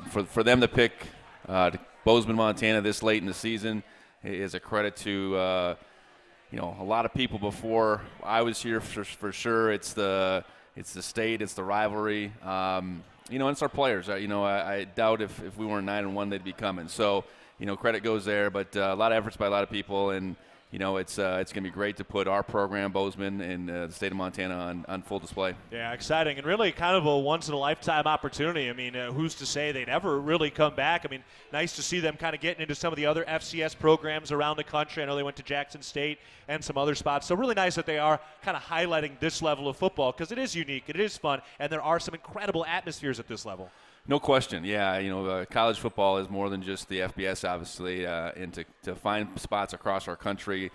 for them to pick Bozeman, Montana this late in the season is a credit to a lot of people before I was here for sure. It's the state, it's the rivalry, and it's our players. I doubt if we weren't 9-1 they'd be coming. So credit goes there, but a lot of efforts by a lot of people, and it's going to be great to put our program, Bozeman, and the state of Montana on full display. Yeah, exciting, and really kind of a once-in-a-lifetime opportunity. I mean, who's to say they'd ever really come back? I mean, nice to see them kind of getting into some of the other FCS programs around the country. I know they went to Jackson State and some other spots. So really nice that they are kind of highlighting this level of football because it is unique, it is fun, and there are some incredible atmospheres at this level. No question, yeah. College football is more than just the FBS, obviously, and to find spots across our country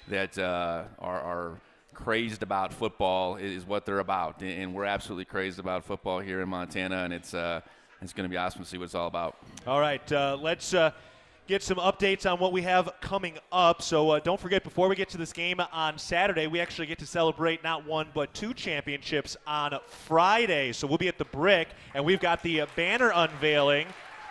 that are crazed about football is what they're about, and we're absolutely crazed about football here in Montana, and it's going to be awesome to see what it's all about. All right, let's get some updates on what we have coming up. So don't forget, before we get to this game on Saturday, we actually get to celebrate not one but two championships on Friday. So we'll be at the Brick, and we've got the banner unveiling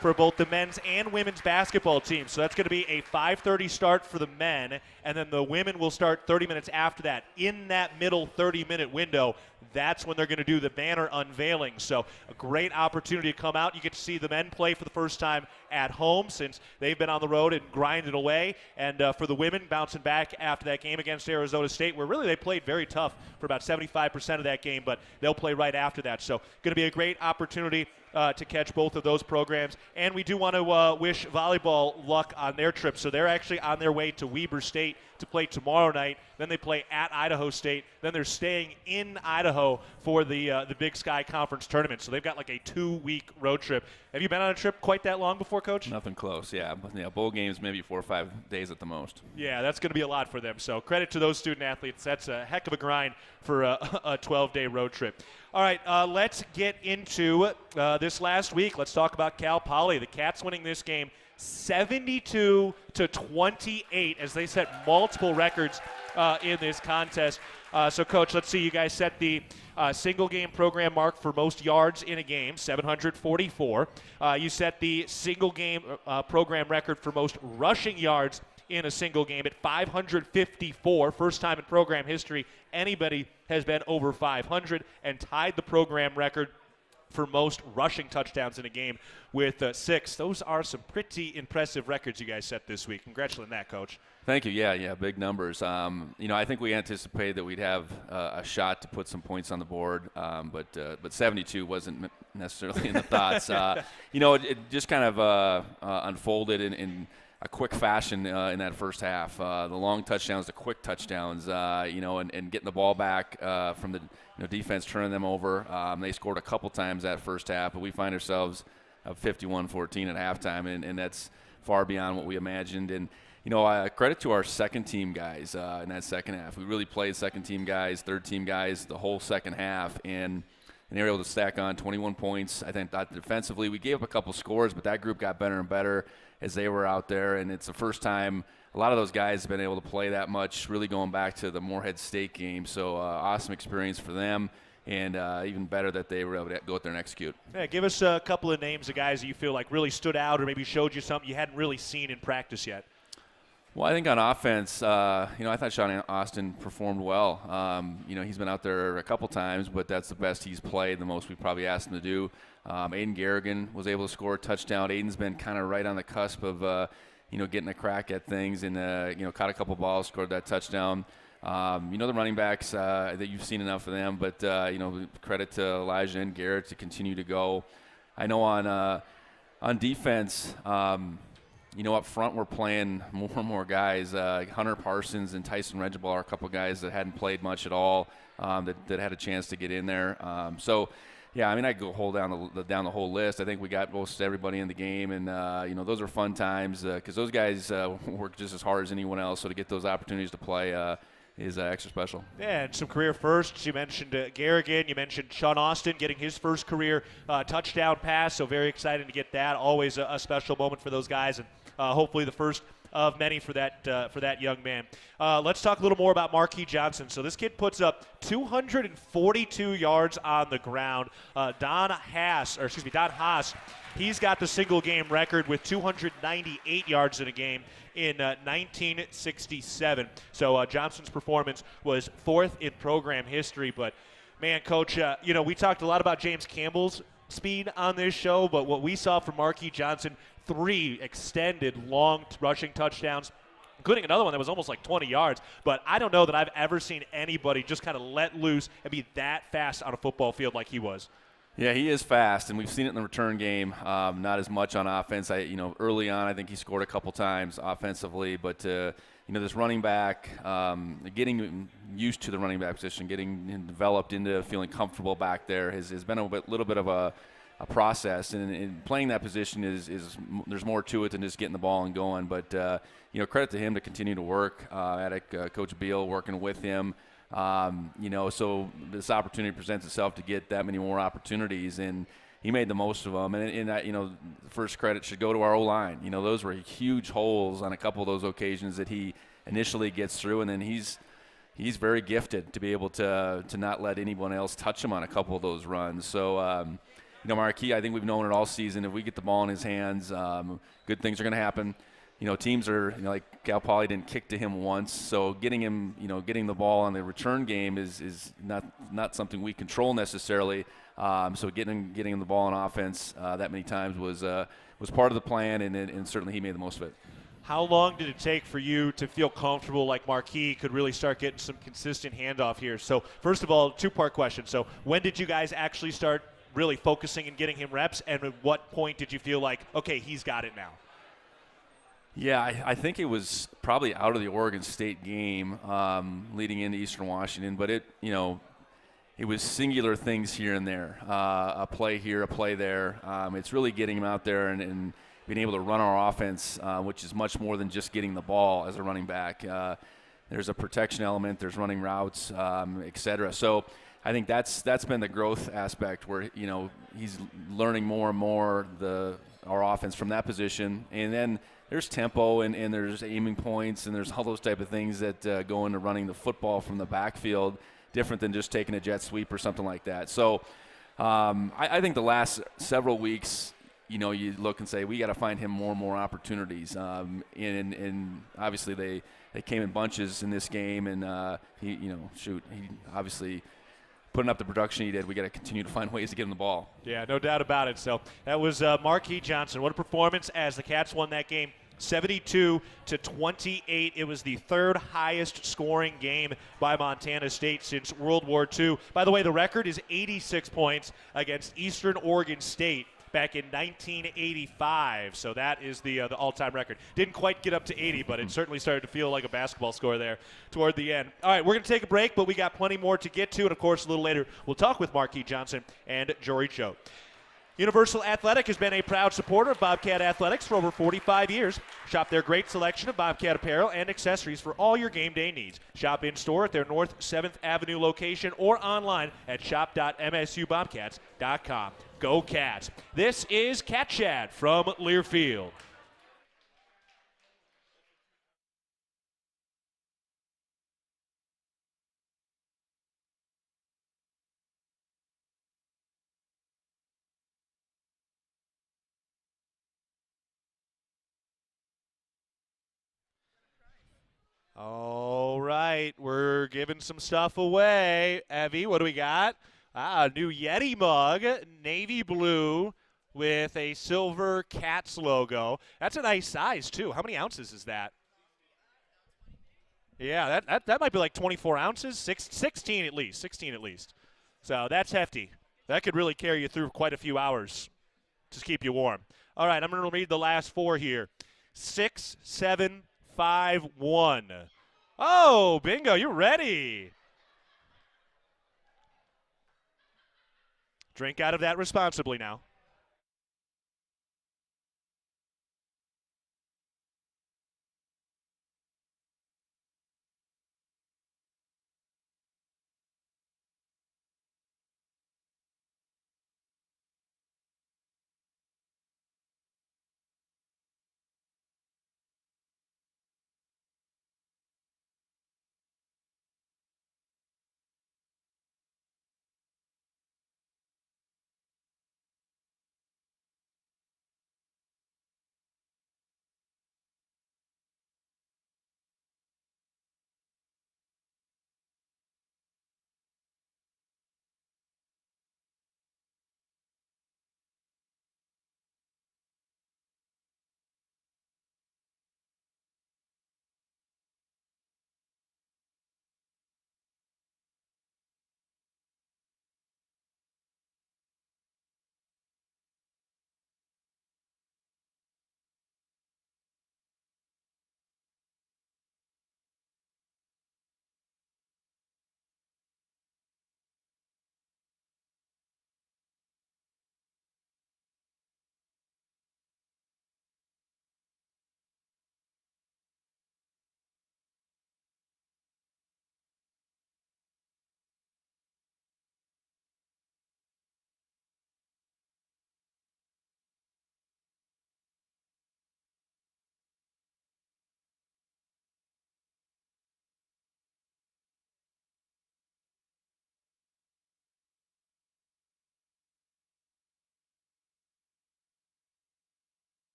for both the men's and women's basketball teams. So that's going to be a 5:30 start for the men, and then the women will start 30 minutes after that. In that middle 30-minute window, that's when they're going to do the banner unveiling. So a great opportunity to come out. You get to see the men play for the first time at home since they've been on the road and grinding away. And for the women, bouncing back after that game against Arizona State, where really they played very tough for about 75% of that game, but they'll play right after that. So going to be a great opportunity to catch both of those programs. And we do want to wish volleyball luck on their trip. So they're actually on their way to Weber State to play tomorrow night. Then they play at Idaho State. Then they're staying in Idaho for the Big Sky Conference tournament. So they've got like a 2-week road trip. Have you been on a trip quite that long before, Coach? Nothing close, yeah. Bowl games maybe 4 or 5 days at the most. Yeah, that's going to be a lot for them. So credit to those student athletes. That's a heck of a grind for a 12-day road trip. All right, let's get into this last week. Let's talk about Cal Poly. The Cats winning this game 72-28 as they set multiple records in this contest. So, Coach, let's see. You guys set the single-game program mark for most yards in a game, 744. You set the single-game program record for most rushing yards in a single game at 554. First time in program history anybody has been over 500, and tied the program record for most rushing touchdowns in a game with 6. Those are some pretty impressive records you guys set this week. Congratulations on that, Coach. Thank you. Yeah, big numbers. I think we anticipated that we'd have a shot to put some points on the board, but 72 wasn't necessarily in the thoughts. It just kind of unfolded in a quick fashion in that first half. The long touchdowns, the quick touchdowns, and getting the ball back from the defense, turning them over. They scored a couple times that first half, but we find ourselves 51-14 at halftime, and that's far beyond what we imagined. And credit to our second-team guys in that second half. We really played second-team guys, third-team guys the whole second half, and they were able to stack on 21 points. I think that defensively we gave up a couple scores, but that group got better and better as they were out there, and it's the first time a lot of those guys have been able to play that much, really going back to the Moorhead State game. So awesome experience for them, and even better that they were able to go out there and execute. Yeah, give us a couple of names of guys that you feel like really stood out or maybe showed you something you hadn't really seen in practice yet. Well, I think on offense, I thought Sean Austin performed well. He's been out there a couple times, but that's the best he's played, the most we probably asked him to do. Aiden Garrigan was able to score a touchdown. Aiden's been kind of right on the cusp of, getting a crack at things, and, caught a couple balls, scored that touchdown. The running backs that you've seen enough of them, but, credit to Elijah and Garrett to continue to go. I know on defense, up front we're playing more and more guys. Hunter Parsons and Tyson Regible are a couple guys that hadn't played much at all that had a chance to get in there. I could go down the whole list. I think we got most everybody in the game, and those are fun times because those guys work just as hard as anyone else. So to get those opportunities to play is extra special. Yeah, and some career firsts. You mentioned Garrigan. You mentioned Sean Austin getting his first career touchdown pass. So very excited to get that. Always a special moment for those guys, and hopefully the first of many for that young man. Let's talk a little more about Marquis Johnson. So this kid puts up 242 yards on the ground. Don Haas He's got the single game record with 298 yards in a game in 1967. So Johnson's performance was 4th in program history. But, man, Coach, we talked a lot about James Campbell's speed on this show, but what we saw from Marquis Johnson, 3 extended long rushing touchdowns, including another one that was almost like 20 yards. But I don't know that I've ever seen anybody just kind of let loose and be that fast on a football field like he was. Yeah, he is fast, and we've seen it in the return game. Not as much on offense. Early on, I think he scored a couple times offensively, but this running back, getting used to the running back position, getting developed into feeling comfortable back there has been a little bit of a process, and playing that position is there's more to it than just getting the ball and going. But credit to him to continue to work at Coach Beal, working with him. So this opportunity presents itself to get that many more opportunities, and he made the most of them. And the first credit should go to our O-line. Those were huge holes on a couple of those occasions that he initially gets through, and then he's very gifted to be able to not let anyone else touch him on a couple of those runs. So, Marquis, I think we've known it all season. If we get the ball in his hands, good things are going to happen. Teams are, like Cal Poly didn't kick to him once, so getting the ball on the return game is not something we control necessarily. So getting him the ball on offense that many times was part of the plan, and certainly he made the most of it. How long did it take for you to feel comfortable like Marquis could really start getting some consistent handoff here? So first of all, 2-part question. So when did you guys actually start really focusing and getting him reps, and at what point did you feel like, okay, he's got it now? Yeah, I think it was probably out of the Oregon State game leading into Eastern Washington, but it was singular things here and there, a play here, a play there. It's really getting him out there and being able to run our offense, which is much more than just getting the ball as a running back. There's a protection element, there's running routes, et cetera. So I think that's been the growth aspect where he's learning more and more our offense from that position, and then there's tempo and there's aiming points and there's all those type of things that go into running the football from the backfield, different than just taking a jet sweep or something like that. So I think the last several weeks, you look and say we got to find him more and more opportunities. And obviously they came in bunches in this game, and he obviously putting up the production he did. We got to continue to find ways to get him the ball. Yeah, no doubt about it. So that was Marquis Johnson. What a performance as the Cats won that game 72-28. It was the 3rd highest scoring game by Montana State since World War II. By the way, the record is 86 points against Eastern Oregon State back in 1985. So that is the all-time record. Didn't quite get up to 80, but it certainly started to feel like a basketball score there toward the end. All right, we're going to take a break, but we got plenty more to get to. And, of course, a little later, we'll talk with Marquis Johnson and Jory Cho. Universal Athletic has been a proud supporter of Bobcat Athletics for over 45 years. Shop their great selection of Bobcat apparel and accessories for all your game day needs. Shop in-store at their North 7th Avenue location or online at shop.msubobcats.com. Go Cats. This is Cat Chat from Learfield. All right, we're giving some stuff away. Evie, what do we got? A new Yeti mug, navy blue with a silver Cats logo. That's a nice size, too. How many ounces is that? Yeah, that might be like 24 ounces, 16 at least, 16 at least. So that's hefty. That could really carry you through quite a few hours to keep you warm. All right, I'm going to read the last 4 here. 6, 7, 5, 1. Oh, bingo, you're ready. Drink out of that responsibly now.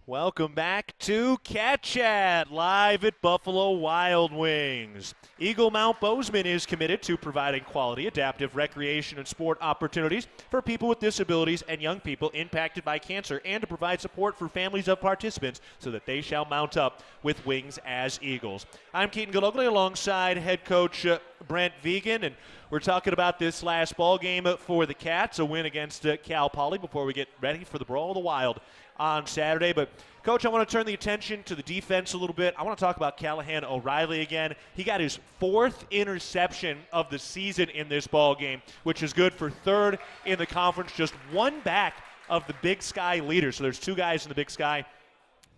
Welcome back to Cat Chat, live at Buffalo Wild Wings. Eagle Mount Bozeman is committed to providing quality, adaptive recreation and sport opportunities for people with disabilities and young people impacted by cancer, and to provide support for families of participants so that they shall mount up with wings as Eagles. I'm Keaton Galogly alongside head coach Brent Vigen, and we're talking about this last ball game for the Cats, a win against Cal Poly before we get ready for the Brawl of the Wild on Saturday. But, Coach, I want to turn the attention to the defense a little bit. I want to talk about Callahan O'Reilly again. He got his 4th interception of the season in this ball game, which is good for 3rd in the conference, just one back of the Big Sky leader. So there's 2 guys in the Big Sky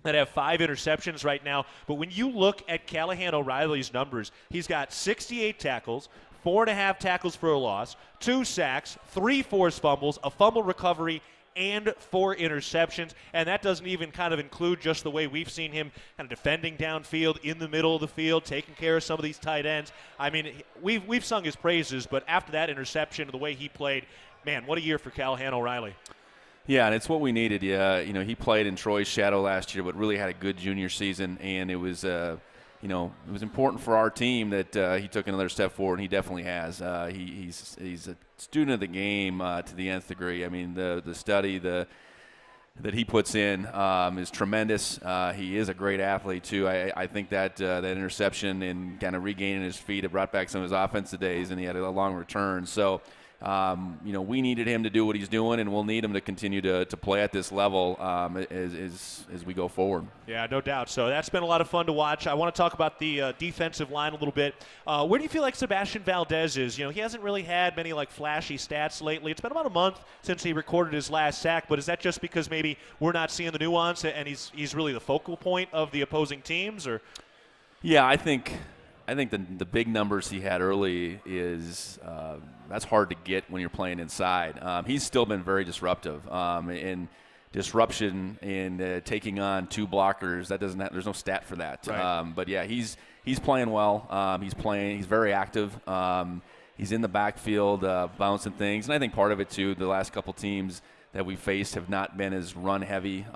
that have 5 interceptions right now. But when you look at Callahan O'Reilly's numbers, he's got 68 tackles, 4.5 tackles for a loss, 2 sacks, 3 forced fumbles, a fumble recovery, and 4 interceptions. And that doesn't even kind of include just the way we've seen him kind of defending downfield, in the middle of the field, taking care of some of these tight ends. I mean, we've sung his praises, but after that interception, the way he played, man, what a year for Callahan O'Reilly. Yeah, and it's what we needed. You know, he played in Troy's shadow last year, but really had a good junior season, and it was you know, it was important for our team that he took another step forward, and he definitely has. He's a student of the game to the nth degree. I mean, the study that he puts in is tremendous. He is a great athlete too. I think that interception and kind of regaining his feet, it brought back some of his offensive days, and he had a long return. So, you know, we needed him to do what he's doing, and we'll need him to continue to play at this level as we go forward. Yeah, no doubt. So that's been a lot of fun to watch. I want to talk about the defensive line a little bit. Where do you feel like Sebastian Valdez is? You know, he hasn't really had many like flashy stats lately. It's been about a month since he recorded his last sack, but is that just because maybe we're not seeing the nuance and he's really the focal point of the opposing teams? Or yeah, I think the big numbers he had early is that's hard to get when you're playing inside. He's still been very disruptive, and disruption and taking on 2 blockers, that doesn't there's no stat for that. Right. But yeah, he's playing well. He's very active. He's in the backfield bouncing things, and I think part of it too, the last couple teams that we faced have not been as run heavy.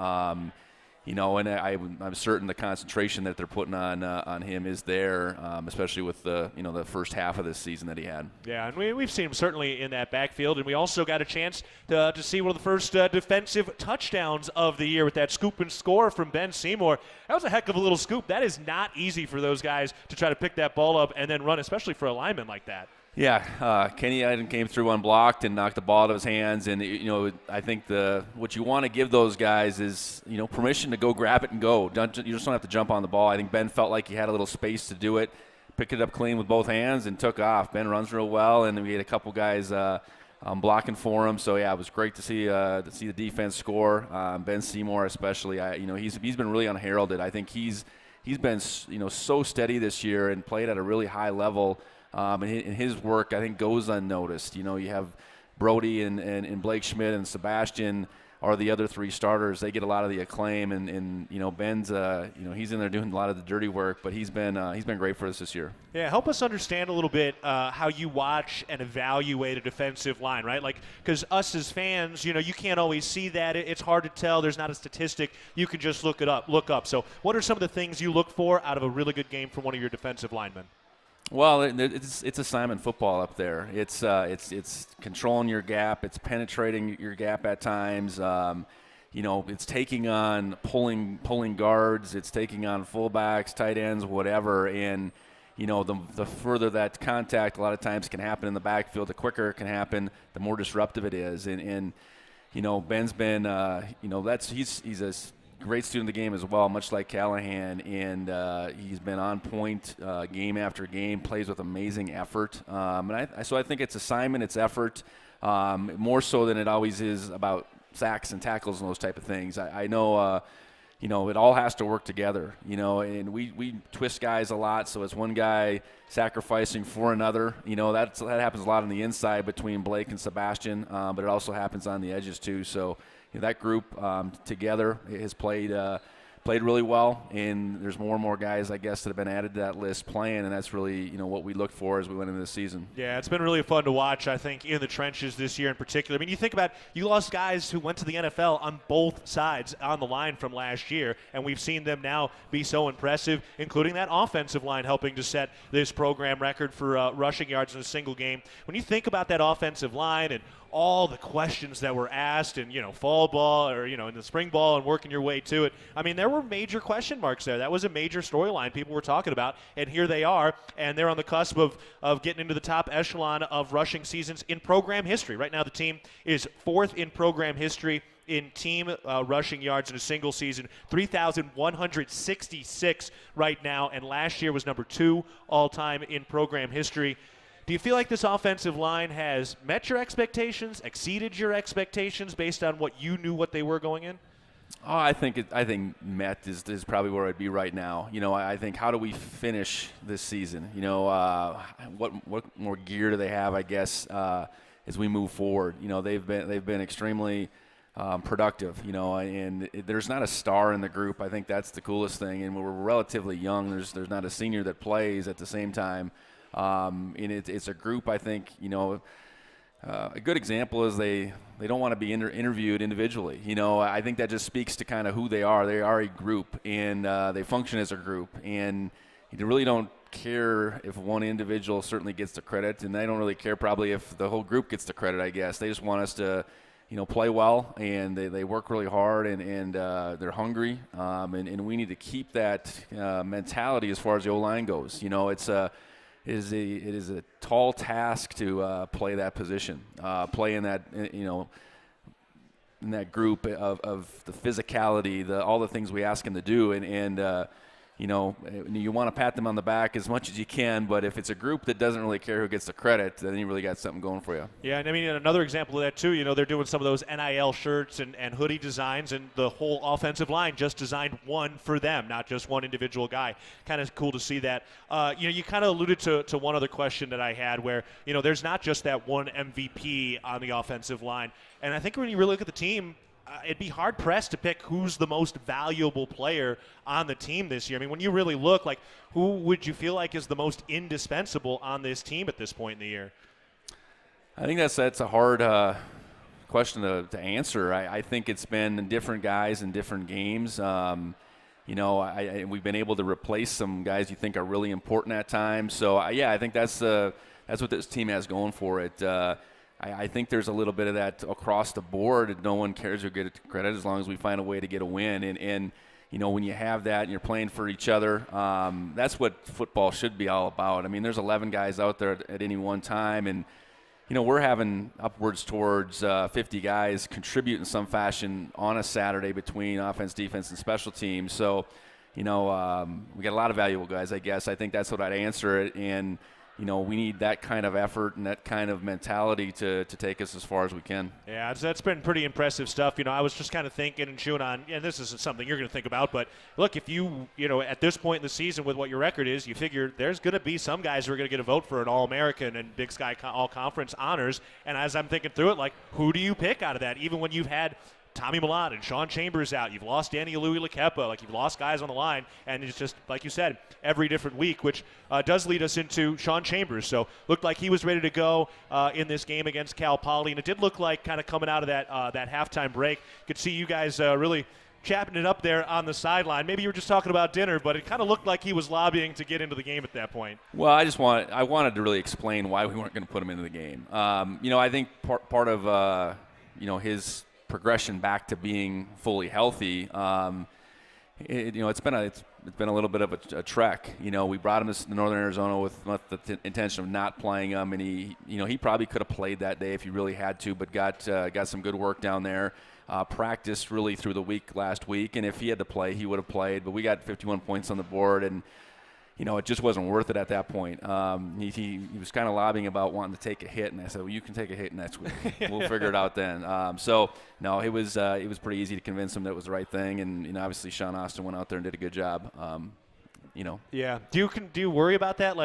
You know, and I'm certain the concentration that they're putting on him is there, especially with the first half of this season that he had. Yeah, and we've seen him certainly in that backfield, and we also got a chance to see one of the first defensive touchdowns of the year with that scoop and score from Ben Seymour. That was a heck of a little scoop. That is not easy for those guys to try to pick that ball up and then run, especially for a lineman like that. Yeah, Kenny Iden came through unblocked and knocked the ball out of his hands. And, you know, I think what you want to give those guys is, you know, permission to go grab it and go. You just don't have to jump on the ball. I think Ben felt like he had a little space to do it, picked it up clean with both hands, and took off. Ben runs real well, and we had a couple guys blocking for him. So, yeah, it was great to see the defense score. Ben Seymour especially, he's been really unheralded. I think he's been, you know, so steady this year and played at a really high level. And his work, I think, goes unnoticed. You know, you have Brody and Blake Schmidt and Sebastian are the other 3 starters. They get a lot of the acclaim, and you know, Ben's he's in there doing a lot of the dirty work, but he's been great for us this year. Yeah, help us understand a little bit how you watch and evaluate a defensive line, right? Like, because us as fans, you know, you can't always see that. It's hard to tell. There's not a statistic. You can just look up. So what are some of the things you look for out of a really good game from one of your defensive linemen? Well, it's assignment football up there. It's controlling your gap. It's penetrating your gap at times. You know, it's taking on pulling guards. It's taking on fullbacks, tight ends, whatever. And you know, the further that contact a lot of times can happen in the backfield, the quicker it can happen, the more disruptive it is. And you know, Ben's been he's a great student of the game as well, much like Callahan, and he's been on point game after game, plays with amazing effort. So I think it's assignment, it's effort, more so than it always is about sacks and tackles and those type of things. I know, you know, it all has to work together, you know, and we twist guys a lot, so it's one guy sacrificing for another. You know, that happens a lot on the inside between Blake and Sebastian, but it also happens on the edges too. So that group together has played played really well, and there's more and more guys, I guess, that have been added to that list playing, and that's really, what we look for as we went into the season. Yeah, it's been really fun to watch, I think, in the trenches this year in particular. I mean, you think about you lost guys who went to the NFL on both sides on the line from last year, and we've seen them now be so impressive, including that offensive line helping to set this program record for rushing yards in a single game. When you think about that offensive line and all the questions that were asked in, fall ball or, in the spring ball and working your way to it. I mean, there were major question marks there. That was a major storyline people were talking about, and here they are, and they're on the cusp of getting into the top echelon of rushing seasons in program history. Right now the team is 4th in program history in team rushing yards in a single season, 3,166 right now, and last year was number 2 all-time in program history. Do you feel like this offensive line has met your expectations, exceeded your expectations based on what you knew what they were going in? Oh, I think met is probably where I'd be right now. I think how do we finish this season? What more gear do they have? I guess as we move forward. They've been extremely productive. And there's not a star in the group. I think that's the coolest thing. And we're relatively young. There's not a senior that plays at the same time. And it's a group, I think, a good example is they don't want to be interviewed individually. I think that just speaks to kind of who they are. They are a group, and they function as a group. And you really don't care if one individual certainly gets the credit, and they don't really care probably if the whole group gets the credit, I guess. They just want us to play well, and they work really hard, and they're hungry, and we need to keep that mentality as far as the O-line goes. It is a tall task to play that position, play in that in that group of the physicality, all the things we ask them to do, and you want to pat them on the back as much as you can, but if it's a group that doesn't really care who gets the credit, then you really got something going for you. Yeah, and I mean, another example of that too, they're doing some of those NIL shirts and hoodie designs, and the whole offensive line just designed one for them, not just one individual guy. Kind of cool to see that. You kind of alluded to one other question that I had where, there's not just that one MVP on the offensive line. And I think when you really look at the team, it'd be hard-pressed to pick who's the most valuable player on the team this year. I mean, when you really look, who would you feel like is the most indispensable on this team at this point in the year? I think that's a hard question to answer. I think it's been different guys in different games. We've been able to replace some guys you think are really important at times. So, I think that's what this team has going for it. I think there's a little bit of that across the board. No one cares who gets credit as long as we find a way to get a win. And when you have that and you're playing for each other, that's what football should be all about. I mean, there's 11 guys out there at any one time, and we're having upwards towards 50 guys contribute in some fashion on a Saturday between offense, defense, and special teams. So, we got a lot of valuable guys, I guess. I think that's what I'd answer it. And we need that kind of effort and that kind of mentality to take us as far as we can. Yeah, that's been pretty impressive stuff. I was just kind of thinking and chewing on, and this isn't something you're going to think about, but look, if you at this point in the season with what your record is, you figure there's going to be some guys who are going to get a vote for an All-American and Big Sky All-Conference honors. And as I'm thinking through it, who do you pick out of that? Even when you've had Tommy Millott and Sean Chambers out. You've lost Danny Louie-Lakepa. You've lost guys on the line. And it's just, like you said, every different week, which does lead us into Sean Chambers. So looked like he was ready to go in this game against Cal Poly. And it did look like kind of coming out of that halftime break. Could see you guys really chapping it up there on the sideline. Maybe you were just talking about dinner, but it kind of looked like he was lobbying to get into the game at that point. Well, I wanted to really explain why we weren't going to put him into the game. I think part of his progression back to being fully healthy, it's been a little bit of a trek. We brought him to Northern Arizona with the intention of not playing him, and he probably could have played that day if he really had to, but got some good work down there. Practiced really through the week last week, and if he had to play, he would have played. But we got 51 points on the board, and it just wasn't worth it at that point. He was kind of lobbying about wanting to take a hit, and I said, well, you can take a hit next week. We'll figure it out then. No, it was pretty easy to convince him that it was the right thing, and obviously Sean Austin went out there and did a good job. Yeah. Do you worry about that?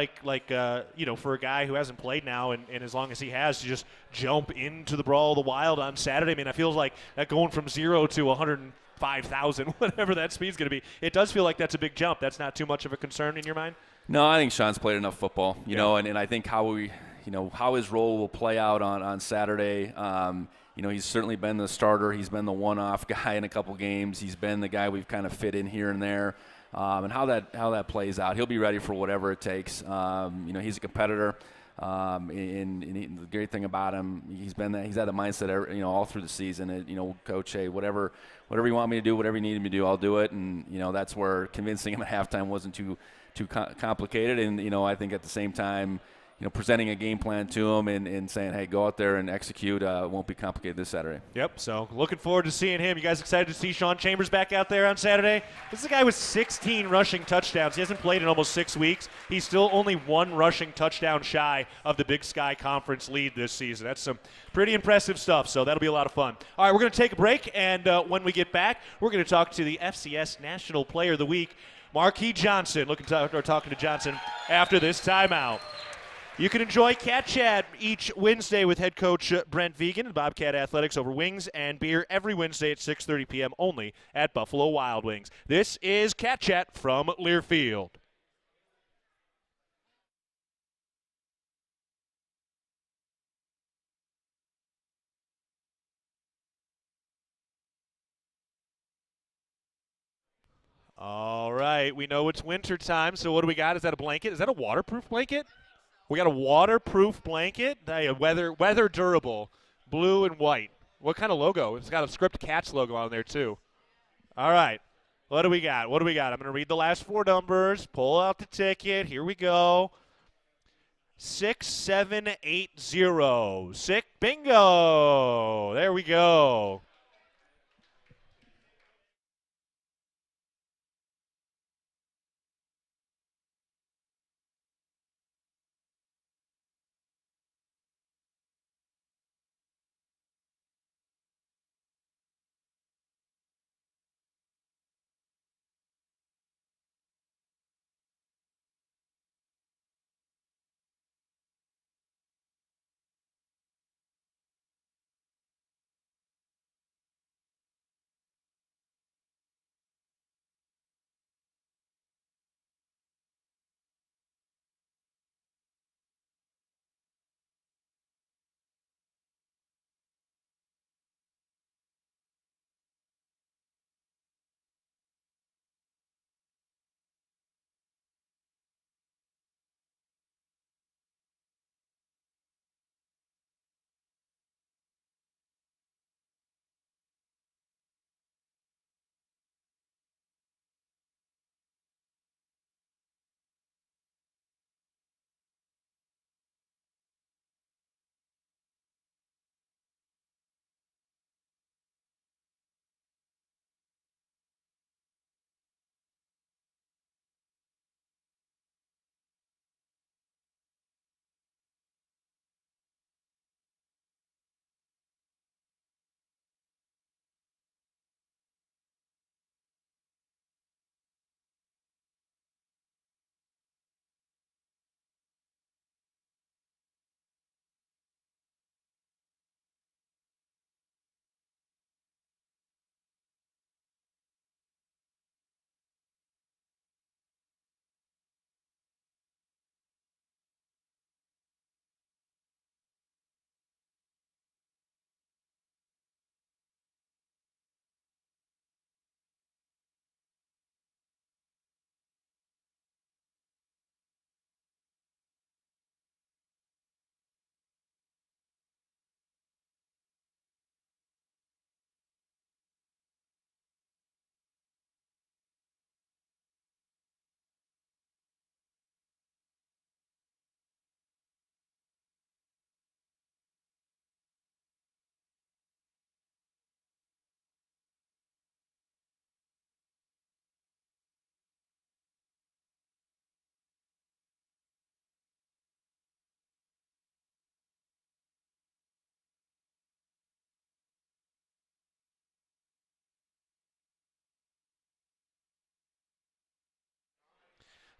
For a guy who hasn't played now and as long as he has to just jump into the Brawl of the Wild on Saturday. I mean, I feel like that going from 0 to 105,000, whatever that speed's going to be, it does feel like that's a big jump. That's not too much of a concern in your mind? No, I think Sean's played enough football, and I think how his role will play out on Saturday. He's certainly been the starter. He's been the one-off guy in a couple games. He's been the guy we've kind of fit in here and there. And how that plays out, he'll be ready for whatever it takes. He's a competitor. And the great thing about him, he's had the mindset, all through the season. Coach, hey, whatever you want me to do, whatever you need me to do, I'll do it. And that's where convincing him at halftime wasn't too complicated. And I think at the same time, presenting a game plan to him and saying, hey, go out there and execute. It won't be complicated this Saturday. Yep, so looking forward to seeing him. You guys excited to see Sean Chambers back out there on Saturday? This is a guy with 16 rushing touchdowns. He hasn't played in almost 6 weeks. He's still only 1 rushing touchdown shy of the Big Sky Conference lead this season. That's some pretty impressive stuff, so that'll be a lot of fun. All right, we're going to take a break, and when we get back, we're going to talk to the FCS National Player of the Week, Marquis Johnson. Talking to Johnson after this timeout. You can enjoy Cat Chat each Wednesday with head coach Brent Vigen and Bobcat Athletics over wings and beer every Wednesday at 6:30 p.m. only at Buffalo Wild Wings. This is Cat Chat from Learfield. All right, we know it's winter time, so what do we got? Is that a blanket? Is that a waterproof blanket? We got a waterproof blanket, weather durable, blue and white. What kind of logo? It's got a Script Cats logo on there too. All right, what do we got? I'm going to read the last 4 numbers, pull out the ticket. Here we go. 6780. Sick bingo. There we go.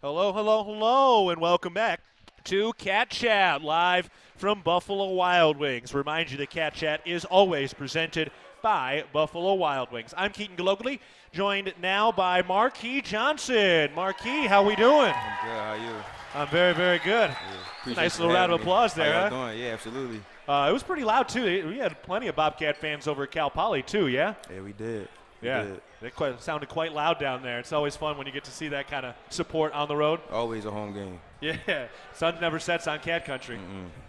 Hello, hello, hello, and welcome back to Cat Chat, live from Buffalo Wild Wings. Remind you that Cat Chat is always presented by Buffalo Wild Wings. I'm Keaton Galogly, joined now by Marquis Johnson. Marquis, how we doing? I'm good. How you? I'm very, very good. Yeah, Nice little round of applause there, How huh? y'all doing? Yeah, absolutely. It was pretty loud, too. We had plenty of Bobcat fans over at Cal Poly, too, yeah? Yeah, we did. We Yeah, did. it sounded quite loud down there. It's always fun when you get to see that kind of support on the road. Always a home game. Yeah, sun never sets on Cat Country.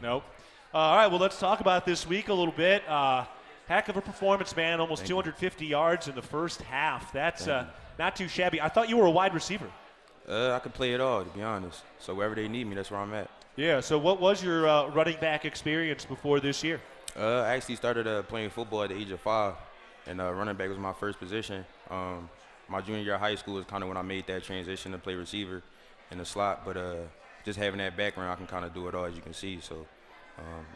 Nope. All right, well, let's talk about this week a little bit. Heck of a performance, man. Almost 250 yards in the first half. That's not too shabby. I thought you were a wide receiver. I could play it all, to be honest. So wherever they need me, that's where I'm at. Yeah, so what was your running back experience before this year? I actually started playing football at the age of 5, and running back was my first position. My junior year of high school is kind of when I made that transition to play receiver in the slot. But just having that background, I can kind of do it all, as you can see. So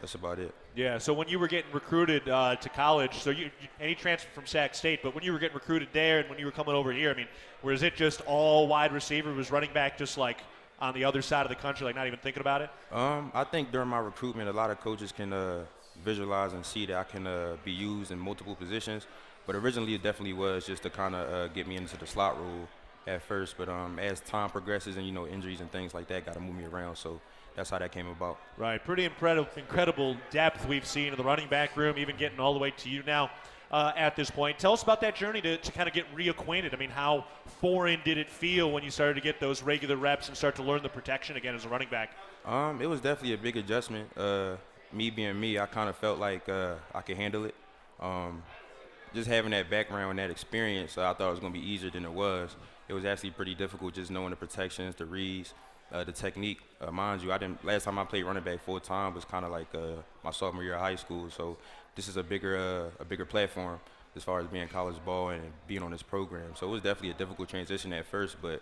that's about it. Yeah, so when you were getting recruited to college, so and he transferred from Sac State, but when you were getting recruited there and when you were coming over here, I mean, was it just all wide receiver? Was running back just like on the other side of the country, like not even thinking about it? I think during my recruitment, a lot of coaches can visualize and see that I can be used in multiple positions. But originally, it definitely was just to kind of get me into the slot role at first. But as time progresses and, injuries and things like that got to move me around. So that's how that came about. Right, pretty incredible depth we've seen in the running back room, even getting all the way to you now at this point. Tell us about that journey to kind of get reacquainted. I mean, how foreign did it feel when you started to get those regular reps and start to learn the protection again as a running back? It was definitely a big adjustment. Me being me, I kind of felt like I could handle it. Just having that background and that experience, I thought it was going to be easier than it was. It was actually pretty difficult just knowing the protections, the reads, the technique. Mind you, last time I played running back full time was kind of like my sophomore year of high school. So this is a bigger platform as far as being college ball and being on this program. So it was definitely a difficult transition at first, but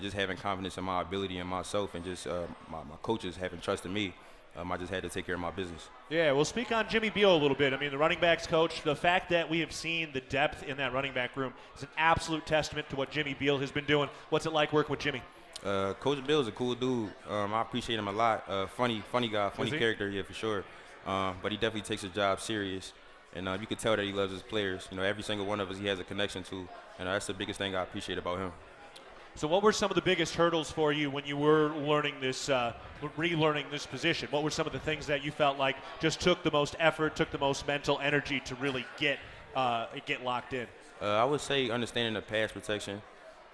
just having confidence in my ability and myself, and just my coaches having trust in me, I just had to take care of my business. Yeah, well, speak on Jimmy Beal a little bit. I mean, the running backs coach, the fact that we have seen the depth in that running back room is an absolute testament to what Jimmy Beal has been doing. What's it like working with Jimmy? Coach Bill is a cool dude. I appreciate him a lot. Funny guy, funny character, yeah, for sure. But he definitely takes his job serious. And you can tell that he loves his players. Every single one of us he has a connection to. And that's the biggest thing I appreciate about him. So what were some of the biggest hurdles for you when you were learning this, relearning this position? What were some of the things that you felt like just took the most effort, took the most mental energy to really get locked in? I would say understanding the pass protection,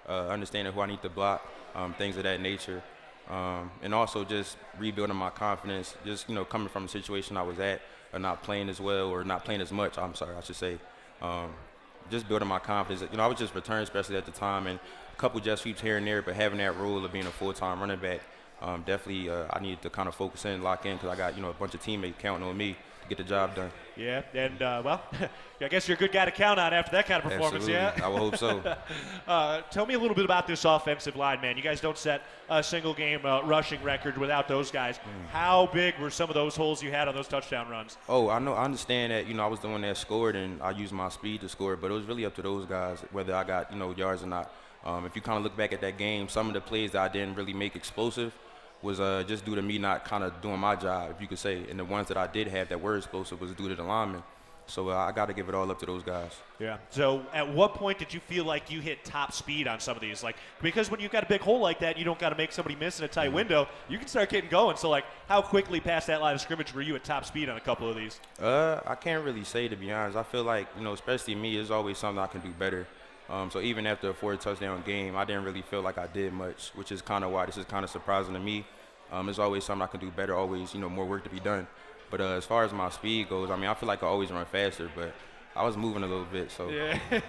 understanding who I need to block, things of that nature, and also just rebuilding my confidence. Just coming from a situation I was at, or not playing as well, or not playing as much. I should say. Just building my confidence. I was just return specialist at the time, and a couple jet sweeps here and there, but having that role of being a full-time running back, definitely I needed to kind of focus in, lock in, because I got a bunch of teammates counting on me to get the job done. Yeah, and well, I guess you're a good guy to count on after that kind of performance. Absolutely. Yeah, I would hope so. Tell me a little bit about this offensive line, man. You guys don't set a single game rushing record without those guys. How big were some of those holes you had on those touchdown runs? Oh, I understand that, I was the one that scored and I used my speed to score, but it was really up to those guys whether I got, yards or not. If you kind of look back at that game, some of the plays that I didn't really make explosive was just due to me not kind of doing my job, if you could say. And the ones that I did have that were explosive was due to the linemen. So I got to give it all up to those guys. Yeah. So at what point did you feel like you hit top speed on some of these? Like, because when you've got a big hole like that, you don't got to make somebody miss in a tight window. You can start getting going. So, like, how quickly past that line of scrimmage were you at top speed on a couple of these? I can't really say, to be honest. I feel like, especially me, there's always something I can do better. So even after a 4-touchdown game, I didn't really feel like I did much, which is kind of why this is kind of surprising to me. There's always something I can do better, always, more work to be done. But as far as my speed goes, I feel like I always run faster, but I was moving a little bit. So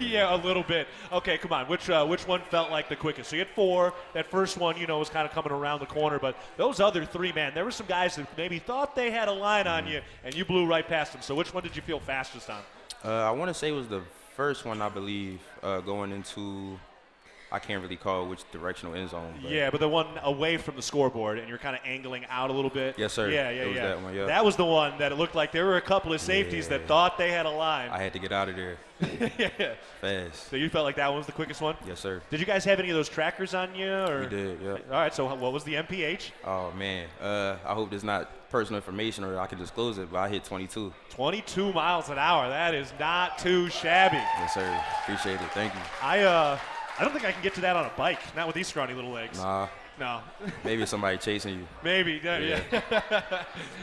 yeah, a little bit. Okay, come on. Which one felt like the quickest? So you had 4. That first one, was kind of coming around the corner. But those other 3, man, there were some guys that maybe thought they had a line on you, and you blew right past them. So which one did you feel fastest on? I want to say it was the first one, I believe, going into I can't really call which directional end zone. But Yeah, but the one away from the scoreboard, and you're kind of angling out a little bit. Yes, sir. Yeah. It was that one, yeah. That was the one that it looked like there were a couple of safeties that thought they had a line. I had to get out of there Yeah. fast. So you felt like that one was the quickest one? Yes, sir. Did you guys have any of those trackers on you? Or? We did, yeah. All right, so what was the MPH? Oh, man. I hope this not personal information or I can disclose it, but I hit 22. 22 miles an hour. That is not too shabby. Yes, sir. Appreciate it. Thank you. I don't think I can get to that on a bike, not with these scrawny little legs. Nah, No. maybe it's somebody chasing you. Maybe. Yeah.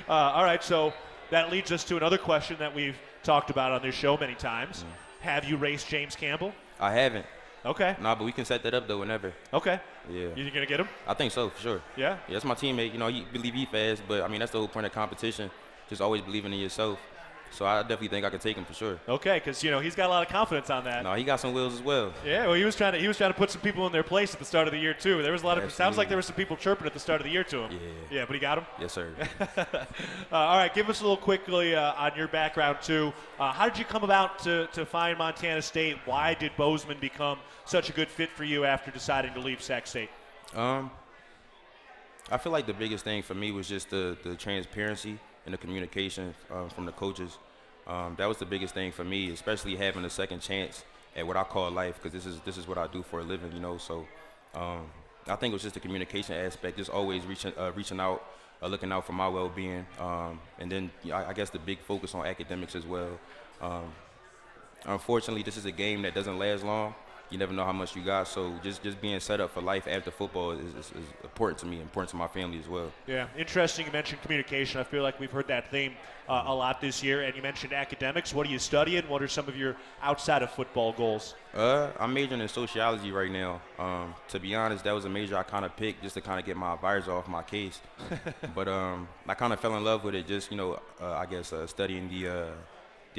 All right, so that leads us to another question that we've talked about on this show many times. Have you raced James Campbell? I haven't. Okay. Nah, but we can set that up, though, whenever. Okay. Yeah. You going to get him? I think so, for sure. Yeah? Yeah, that's my teammate. You know, you believe he fast, but, I mean, that's the whole point of competition, just always believing in yourself. So I definitely think I could take him for sure. Okay, because, he's got a lot of confidence on that. No, he got some wheels as well. Yeah, well, he was trying to put some people in their place at the start of the year too. There was a lot of sounds Absolutely. like there were some people chirping at the start of the year to him. Yeah. Yeah, but he got him. Yes, sir. All right, give us a little quickly on your background too. How did you come about to find Montana State? Why did Bozeman become such a good fit for you after deciding to leave Sac State? I feel like the biggest thing for me was just the transparency and the communication from the coaches. That was the biggest thing for me, especially having a second chance at what I call life, because this is what I do for a living, So I think it was just the communication aspect, just always reaching out, looking out for my well-being, and then I guess the big focus on academics as well. Unfortunately, this is a game that doesn't last long. You never know how much you got, so just being set up for life after football is important to me, important to my family as well. Yeah, interesting. You mentioned communication. I feel like we've heard that theme a lot this year. And you mentioned academics. What are you studying? What are some of your outside of football goals? I'm majoring in sociology right now. To be honest, that was a major I kind of picked just to kind of get my virus off my case. But I kind of fell in love with it just, I guess studying the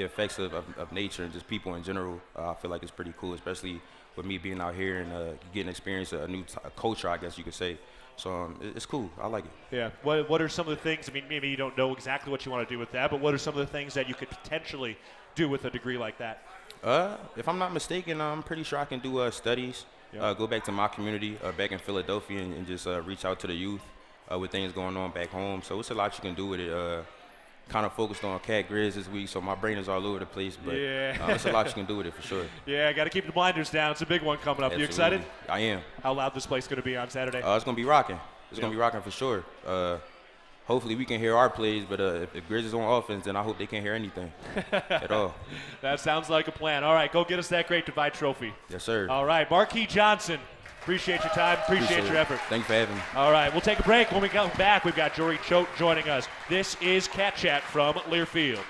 effects of nature and just people in general. I feel like it's pretty cool, especially with me being out here and getting experience a new culture, I guess you could say. So it's cool. I like it. Yeah. What are some of the things? I mean, maybe you don't know exactly what you want to do with that, but what are some of the things that you could potentially do with a degree like that? If I'm not mistaken, I'm pretty sure I can do studies. Yep. Go back to my community back in Philadelphia and just reach out to the youth with things going on back home. So it's a lot you can do with it. Kind of focused on Cat Grizz this week, so my brain is all over the place. But there's a lot you can do with it for sure. Yeah, got to keep the blinders down. It's a big one coming up. Absolutely. You excited? I am. How loud this place going to be on Saturday? It's going to be rocking. It's going to be rocking for sure. Hopefully we can hear our plays, but if Grizz is on offense, then I hope they can't hear anything at all. That sounds like a plan. All right, go get us that Great Divide trophy. Yes, sir. All right, Marquis Johnson. Appreciate your time. Appreciate your effort. Thanks for having me. All right, we'll take a break. When we come back, we've got Jory Choate joining us. This is Cat Chat from Learfield.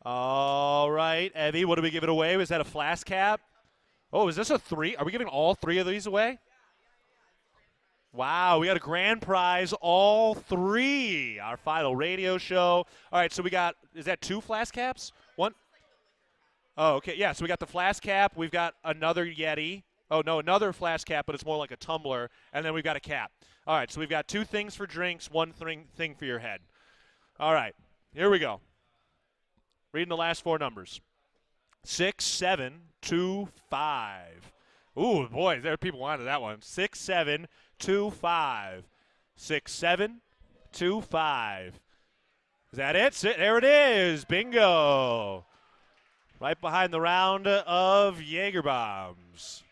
All right, Evie, what do we give it away? Was that a flask cap? Oh, is this a 3? Are we giving all 3 of these away? Wow, we got a grand prize, all 3. Our final radio show. All right, so we got, is that 2 flask caps? 1? Oh, okay, yeah, so we got the flask cap. We've got another Yeti. Oh, no, another flask cap, but it's more like a tumbler. And then we've got a cap. All right, so we've got 2 things for drinks, 1 thing for your head. All right, here we go. Reading the last 4 numbers. 6725. Ooh, boy, there are people wanted that one. 6725. 6725. Is that it? There it is. Bingo. Right behind the round of Jaeger bombs.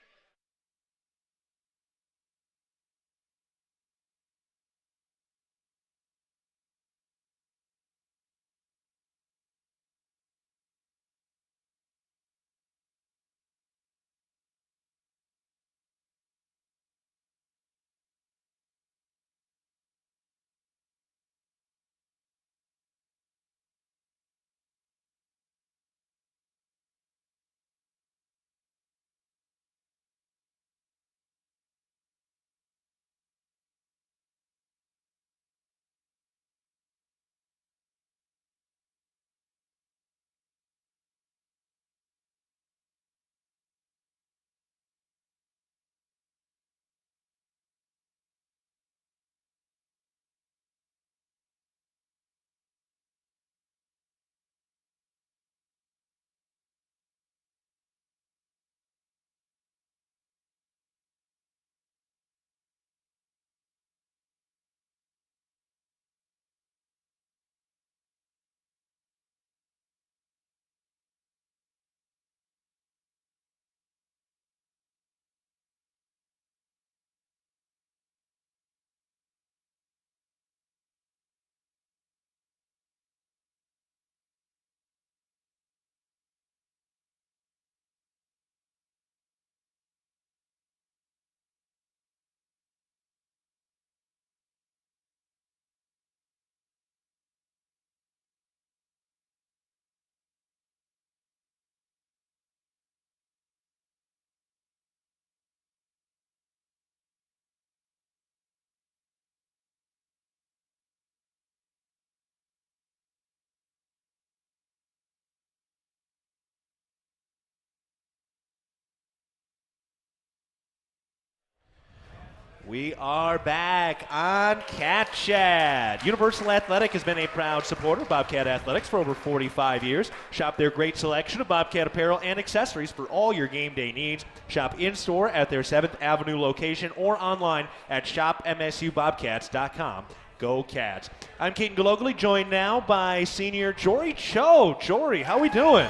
We are back on Cat Chat. Universal Athletic has been a proud supporter of Bobcat Athletics for over 45 years. Shop their great selection of Bobcat apparel and accessories for all your game day needs. Shop in-store at their 7th Avenue location or online at shopmsubobcats.com. Go Cats. I'm Keaton Galogly, joined now by senior Jory Cho. Jory, how we doing?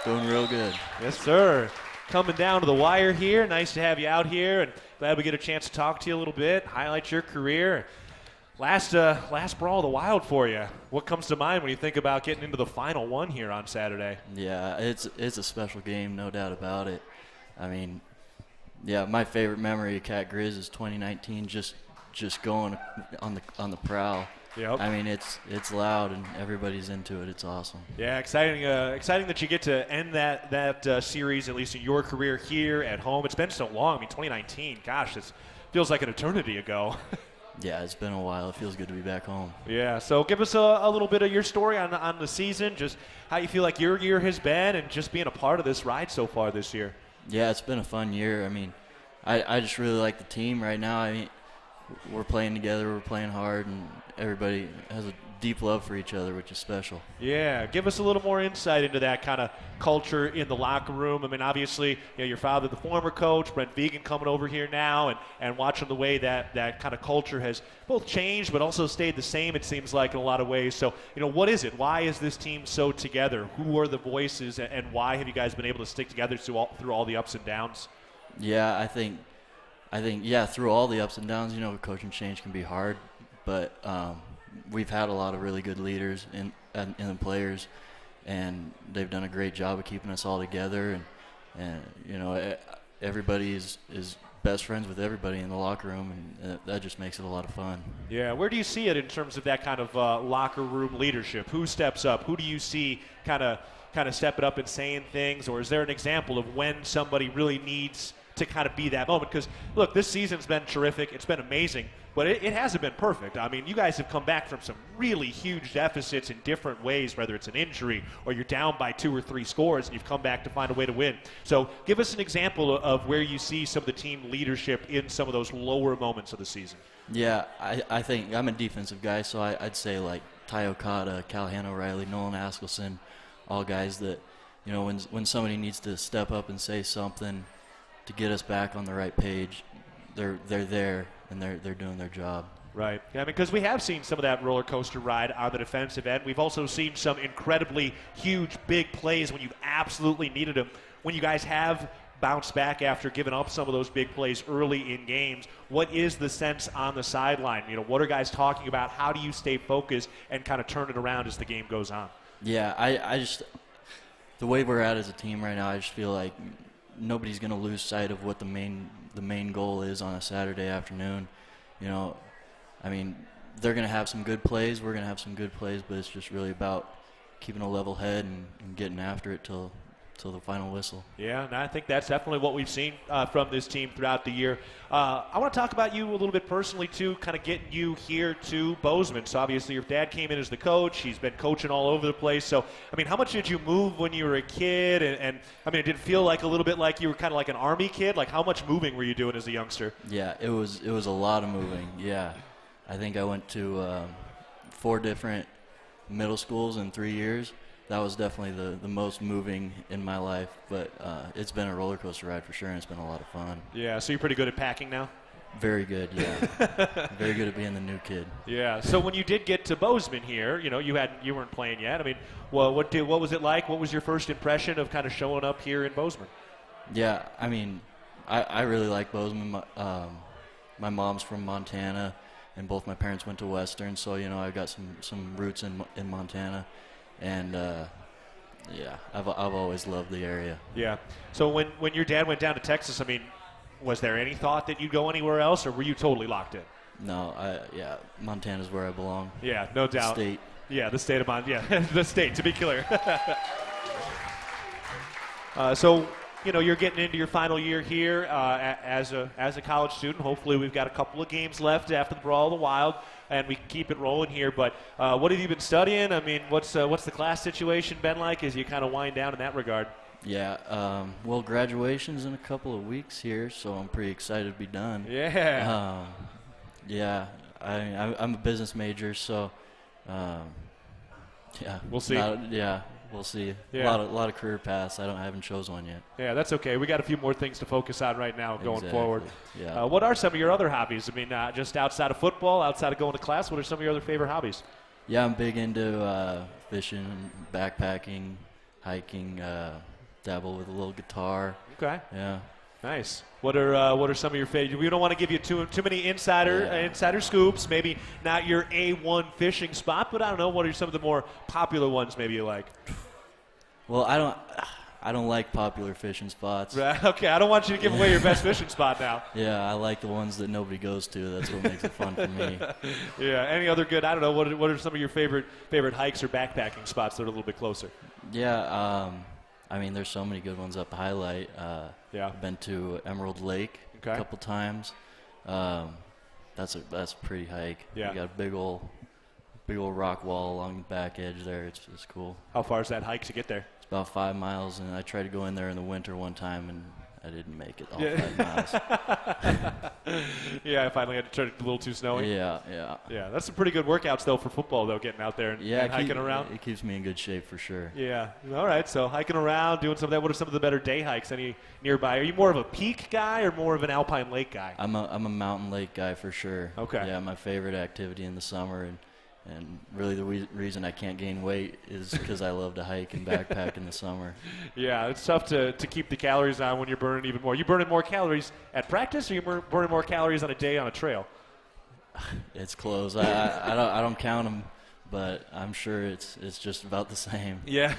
Doing real good. Yes, sir. Coming down to the wire here. Nice to have you out here, and glad we get a chance to talk to you a little bit, highlight your career. Last Brawl of the Wild for you. What comes to mind when you think about getting into the final one here on Saturday? Yeah, it's a special game, no doubt about it. I mean, yeah, my favorite memory of Cat Grizz is 2019, just going on the prowl. Yep. I mean, it's loud and everybody's into it. It's awesome. Yeah, exciting that you get to end that series, at least in your career here at home. It's been so long. I mean, 2019, gosh, it feels like an eternity ago. Yeah, it's been a while. It feels good to be back home. Yeah, so give us a little bit of your story on the season, just how you feel like your year has been and just being a part of this ride so far this year. Yeah, it's been a fun year. I mean, I just really like the team right now. I mean, we're playing together, we're playing hard, and everybody has a deep love for each other, which is special. Yeah, give us a little more insight into that kind of culture in the locker room. I mean, obviously, your father, the former coach, Brent Vigen coming over here now, and watching the way that kind of culture has both changed but also stayed the same, it seems like, in a lot of ways. So, what is it? Why is this team so together? Who are the voices, and why have you guys been able to stick together through all the ups and downs? Yeah, I think, through all the ups and downs, coaching change can be hard, but we've had a lot of really good leaders in the players, and they've done a great job of keeping us all together, and everybody is best friends with everybody in the locker room, and that just makes it a lot of fun. Yeah, where do you see it in terms of that kind of locker room leadership? Who steps up? Who do you see kind of stepping up and saying things, or is there an example of when somebody really needs to kind of be that moment? Because, look, this season's been terrific. It's been amazing, but it hasn't been perfect. I mean, you guys have come back from some really huge deficits in different ways, whether it's an injury or you're down by 2 or 3 scores and you've come back to find a way to win. So give us an example of where you see some of the team leadership in some of those lower moments of the season. Yeah, I think I'm a defensive guy, so I'd say like Ty Okada, Callahan O'Reilly, Nolan Askelson, all guys that, when somebody needs to step up and say something to get us back on the right page, they're there and they're doing their job. Right. Yeah, because we have seen some of that roller coaster ride on the defensive end. We've also seen some incredibly huge, big plays when you've absolutely needed them. When you guys have bounced back after giving up some of those big plays early in games, what is the sense on the sideline? What are guys talking about? How do you stay focused and kind of turn it around as the game goes on? Yeah, I just, the way we're at as a team right now, I just feel like nobody's going to lose sight of what the main goal is on a Saturday afternoon. I mean, they're going to have some good plays, we're going to have some good plays, but it's just really about keeping a level head and getting after it till the final whistle. Yeah, and I think that's definitely what we've seen from this team throughout the year. I want to talk about you a little bit personally, too, kind of getting you here to Bozeman. So obviously your dad came in as the coach. He's been coaching all over the place. So, I mean, how much did you move when you were a kid? And I mean, it did feel like a little bit like you were kind of like an Army kid. Like, how much moving were you doing as a youngster? Yeah, it was a lot of moving, yeah. I think I went to 4 different middle schools in 3 years. That was definitely the most moving in my life, but it's been a roller coaster ride for sure, and it's been a lot of fun. Yeah, so you're pretty good at packing now? Very good, yeah. Very good at being the new kid. Yeah, so when you did get to Bozeman here, you weren't playing yet. I mean, well, what was it like? What was your first impression of kind of showing up here in Bozeman? Yeah, I mean, I really like Bozeman. My mom's from Montana, and both my parents went to Western, so I've got some roots in Montana. And yeah, I've always loved the area. Yeah. So when your dad went down to Texas, I mean, was there any thought that you'd go anywhere else, or were you totally locked in? No, Montana's where I belong. Yeah, no doubt. State. Yeah, the state of Montana. Yeah, the state, to be clear. So you're getting into your final year here as a college student. Hopefully, we've got a couple of games left after the Brawl of the Wild, and we can keep it rolling here. But what have you been studying? I mean, what's the class situation been like as you kind of wind down in that regard? Yeah. Well, graduation's in a couple of weeks here, so I'm pretty excited to be done. Yeah. Yeah. I'm a business major, so yeah. We'll see. Yeah. We'll see. Yeah. A lot of career paths. I haven't chosen one yet. Yeah, that's okay. We got a few more things to focus on right now going Exactly. forward. Yeah. What are some of your other hobbies? I mean, just outside of football, outside of going to class, what are some of your other favorite hobbies? Yeah, I'm big into fishing, backpacking, hiking, dabble with a little guitar. Okay. Yeah. Nice. What are some of your favorite? We don't want to give you too many insider scoops. Maybe not your A1 fishing spot, but I don't know. What are some of the more popular ones? Maybe you like. Well, I don't like popular fishing spots. Okay, I don't want you to give away your best fishing spot now. Yeah, I like the ones that nobody goes to. That's what makes it fun for me. Yeah. Any other good? I don't know. What are some of your favorite hikes or backpacking spots that are a little bit closer? Yeah. I mean, there's so many good ones up Highlight. Yeah. I've been to Emerald Lake Okay. a couple times. That's a pretty hike. Yeah. You got a big old rock wall along the back edge there. It's cool. How far is that hike to get there? It's about 5 miles, and I tried to go in there in the winter one time, and I didn't make it all Yeah. 5 miles. Yeah, I finally had to turn it a little too snowy. Yeah. Yeah, that's some pretty good workouts though for football though, getting out there and hiking around. It keeps me in good shape for sure. Yeah. All right. So hiking around, doing some of that. What are some of the better day hikes? Any nearby? Are you more of a peak guy or more of an alpine lake guy? I'm a mountain lake guy for sure. Okay. Yeah, my favorite activity in the summer, and really the reason I can't gain weight is because I love to hike and backpack in the summer. Yeah, it's tough to keep the calories on when you're burning even more. You burning more calories at practice, or you burning more calories on a day on a trail? It's close. I don't count them, but I'm sure it's just about the same. Yeah.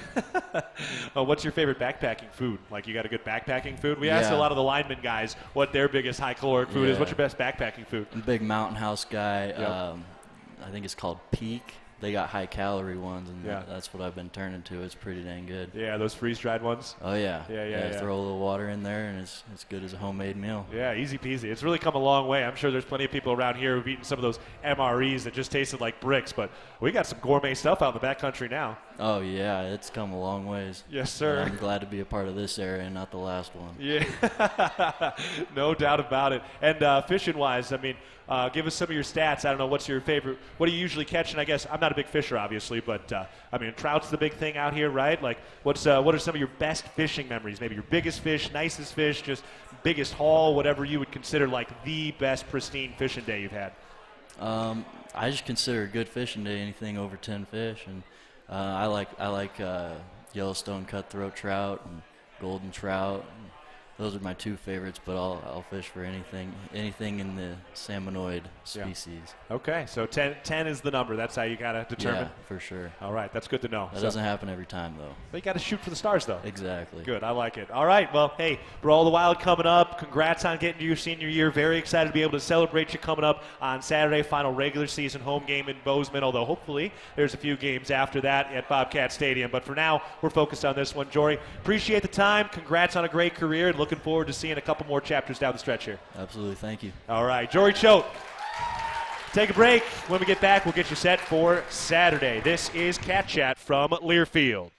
What's your favorite backpacking food? Like, you got a good backpacking food? We asked a Yeah. lot of the lineman guys what their biggest high caloric food is. Yeah. What's your best backpacking food? I'm a big mountain house guy. Yep. I think it's called Peak. They got high calorie ones, and Yeah. that's what I've been turning to. It's pretty dang good. Yeah, those freeze-dried ones. Oh yeah. Yeah. Throw a little water in there, and it's good as a homemade meal. Yeah, easy peasy. It's really come a long way. I'm sure there's plenty of people around here who've eaten some of those MREs that just tasted like bricks, but we got some gourmet stuff out in the backcountry now. Oh yeah, it's come a long ways. Yes, sir. And I'm glad to be a part of this era and not the last one. Yeah, no doubt about it. And fishing-wise, I mean, give us some of your stats. I don't know, what's your favorite? What do you usually catch? And I guess I'm not a big fisher, obviously, but I mean, trout's the big thing out here, right? Like, what are some of your best fishing memories? Maybe your biggest fish, nicest fish, just biggest haul, whatever you would consider like the best pristine fishing day you've had. I just consider a good fishing day anything over 10 fish, and I like Yellowstone cutthroat trout and golden trout. And those are my two favorites, but I'll fish for anything in the salmonoid species. Okay, so 10 is the number. That's how you got to determine. Yeah, for sure. All right, that's good to know. That doesn't happen every time, though. But you got to shoot for the stars, though. Exactly. Good, I like it. All right, well, hey, Brawl the Wild coming up. Congrats on getting to your senior year. Very excited to be able to celebrate you coming up on Saturday, final regular season home game in Bozeman, although hopefully there's a few games after that at Bobcat Stadium. But for now, we're focused on this one. Jory, appreciate the time. Congrats on a great career, and looking forward to seeing a couple more chapters down the stretch here. Absolutely. Thank you. All right, Jory Choate. Take a break. When we get back, we'll get you set for Saturday. This is Cat Chat from Learfield.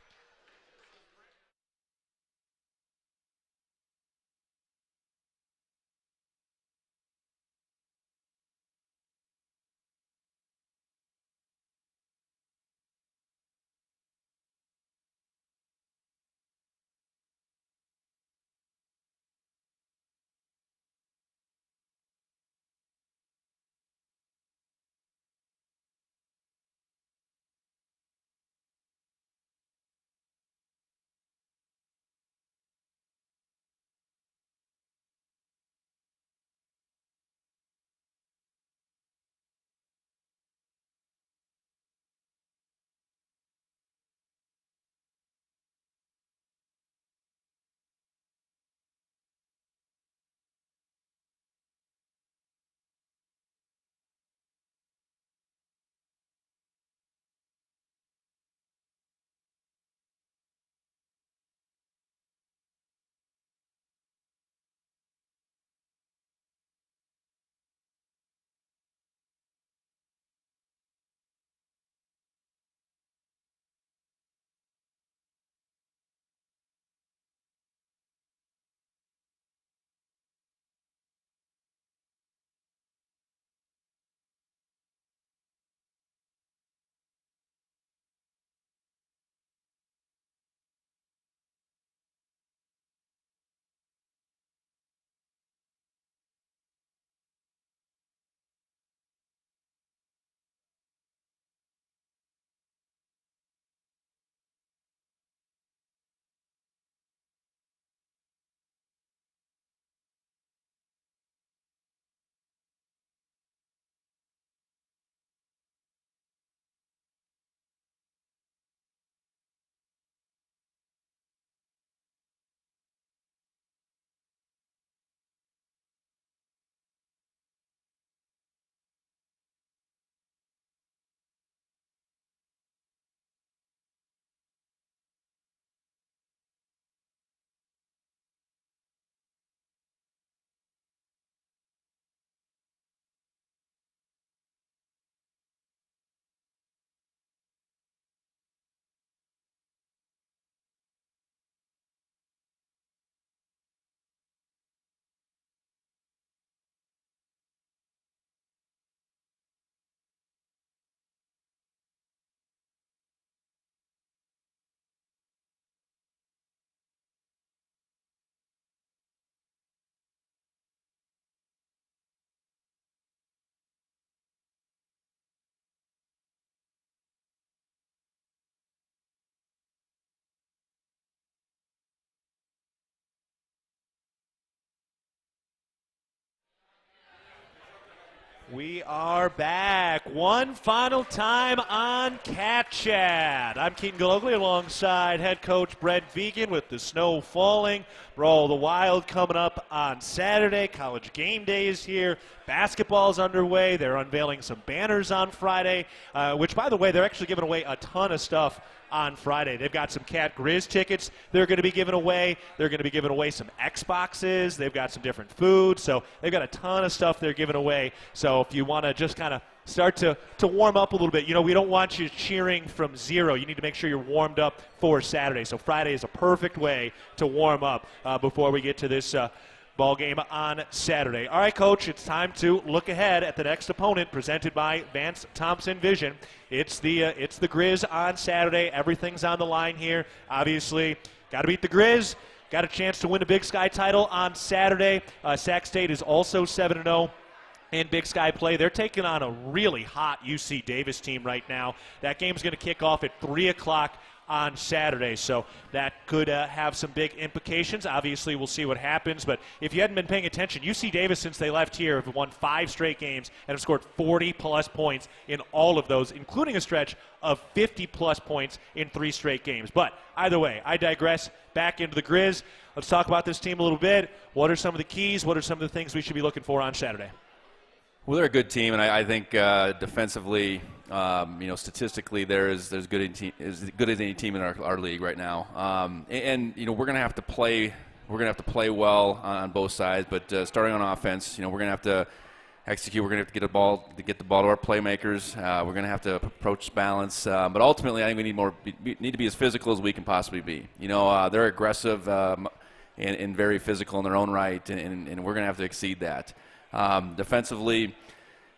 We are back one final time on Cat Chat. I'm Keaton Galogly alongside head coach Brent Vigen with the snow falling. Brawl of the Wild coming up on Saturday. College game day is here. Basketball's underway. They're unveiling some banners on Friday, which, by the way, they're actually giving away a ton of stuff on Friday. They've got some Cat Grizz tickets they're going to be giving away. They're going to be giving away some Xboxes. They've got some different food. So they've got a ton of stuff they're giving away. So if you want to just kind of start to warm up a little bit, we don't want you cheering from zero. You need to make sure you're warmed up for Saturday. So Friday is a perfect way to warm up before we get to this ball game on Saturday. All right, Coach, it's time to look ahead at the next opponent presented by Vance Thompson Vision. It's the Grizz on Saturday. Everything's on the line here. Obviously, got to beat the Grizz. Got a chance to win a Big Sky title on Saturday. Sac State is also 7-0 in Big Sky play. They're taking on a really hot UC Davis team right now. That game's going to kick off at 3 o'clock on Saturday, so that could have some big implications. Obviously, we'll see what happens, but if you hadn't been paying attention, UC Davis, since they left here, have won 5 straight games and have scored 40-plus points in all of those, including a stretch of 50-plus points in 3 straight games. But either way, I digress. Back into the Grizz. Let's talk about this team a little bit. What are some of the keys? What are some of the things we should be looking for on Saturday? Well, they're a good team, and I think defensively, statistically, they're as good as any team in our league right now. We're going to have to play. We're going to have to play well on both sides. But starting on offense, we're going to have to execute. We're going to have to get the ball to our playmakers. We're going to have to approach balance. But ultimately, I think we need to be as physical as we can possibly be. They're aggressive and very physical in their own right, and we're going to have to exceed that. Defensively,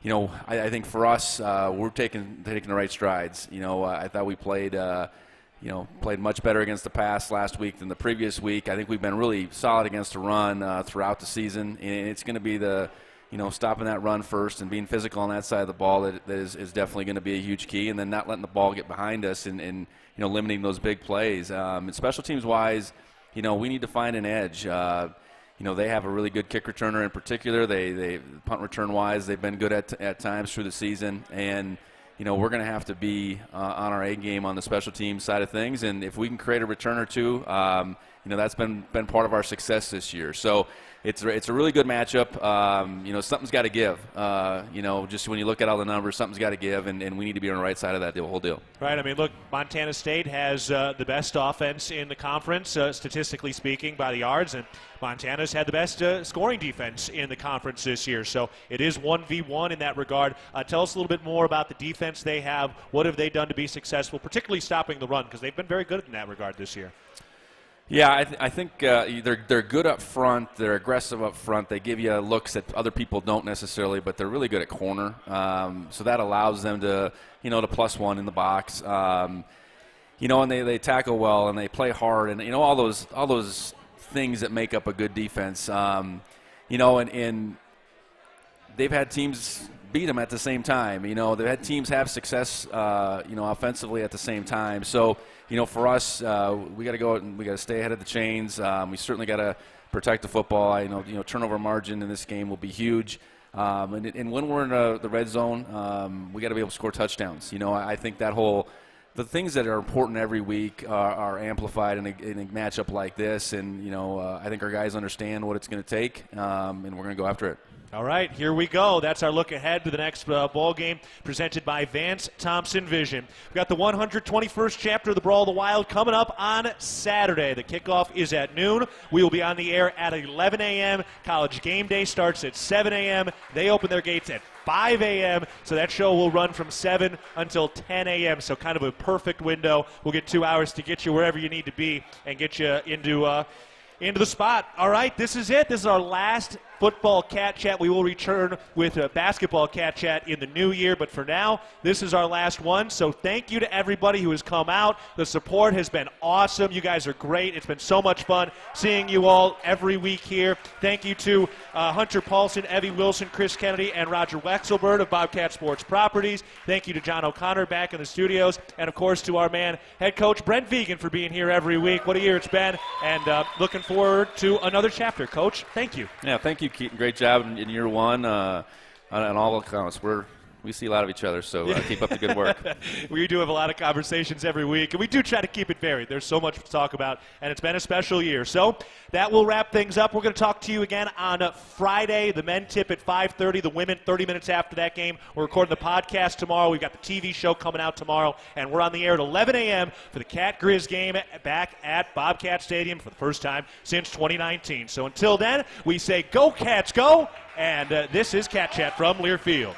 I think for us, we're taking the right strides. I thought we played much better against the pass last week than the previous week. I think we've been really solid against the run throughout the season, and it's going to be stopping that run first and being physical on that side of the ball that is definitely going to be a huge key, and then not letting the ball get behind us and limiting those big plays. And special teams wise, we need to find an edge. They have a really good kick returner in particular. They punt return wise, they've been good at times through the season, and we're going to have to be on our A game on the special teams side of things. And if we can create a return or two, that's been part of our success this year. So it's a really good matchup. Something's got to give. Just when you look at all the numbers, something's got to give, and we need to be on the right side of that whole deal. Right. I mean, look, Montana State has the best offense in the conference, statistically speaking, by the yards, and Montana's had the best scoring defense in the conference this year. So it is 1v1 in that regard. Tell us a little bit more about the defense they have. What have they done to be successful, particularly stopping the run, because they've been very good in that regard this year. Yeah, I think they're good up front. They're aggressive up front. They give you looks that other people don't necessarily, but they're really good at corner. So that allows them to, to plus one in the box. And they tackle well and they play hard and all those things that make up a good defense. And they've had teams beat them at the same time. They've had teams have success, offensively at the same time. So, for us, we got to go out and we got to stay ahead of the chains. We certainly got to protect the football. Turnover margin in this game will be huge. And when we're in the red zone, we got to be able to score touchdowns. I think the things that are important every week are amplified in a matchup like this. And, I think our guys understand what it's going to take, and we're going to go after it. All right, here we go. That's our look ahead to the next ball game presented by Vance Thompson Vision. We've got the 121st chapter of the Brawl of the Wild coming up on Saturday. The kickoff is at noon. We will be on the air at 11 a.m. College game day starts at 7 a.m. They open their gates at 5 a.m., so that show will run from 7 until 10 a.m., so kind of a perfect window. We'll get 2 hours to get you wherever you need to be and get you into the spot. All right, this is it. This is our last football Cat Chat. We will return with a basketball Cat Chat in the new year, but for now, this is our last one. So thank you to everybody who has come out. The support has been awesome. You guys are great. It's been so much fun seeing you all every week here. Thank you to Hunter Paulson, Evie Wilson, Chris Kennedy, and Roger Wexelbird of Bobcat Sports Properties. Thank you to John O'Connor back in the studios, and of course to our man, head coach Brent Vigen, for being here every week. What a year it's been, and looking forward to another chapter. Coach, thank you. Yeah, thank you, Keaton. Great job in year one. on all accounts, we see a lot of each other, so keep up the good work. We do have a lot of conversations every week, and we do try to keep it varied. There's so much to talk about, and it's been a special year. So that will wrap things up. We're going to talk to you again on Friday. The men tip at 5:30, the women 30 minutes after that game. We're recording the podcast tomorrow. We've got the TV show coming out tomorrow, and we're on the air at 11 a.m. for the Cat Grizz game back at Bobcat Stadium for the first time since 2019. So until then, we say go Cats go, and this is Cat Chat from Learfield.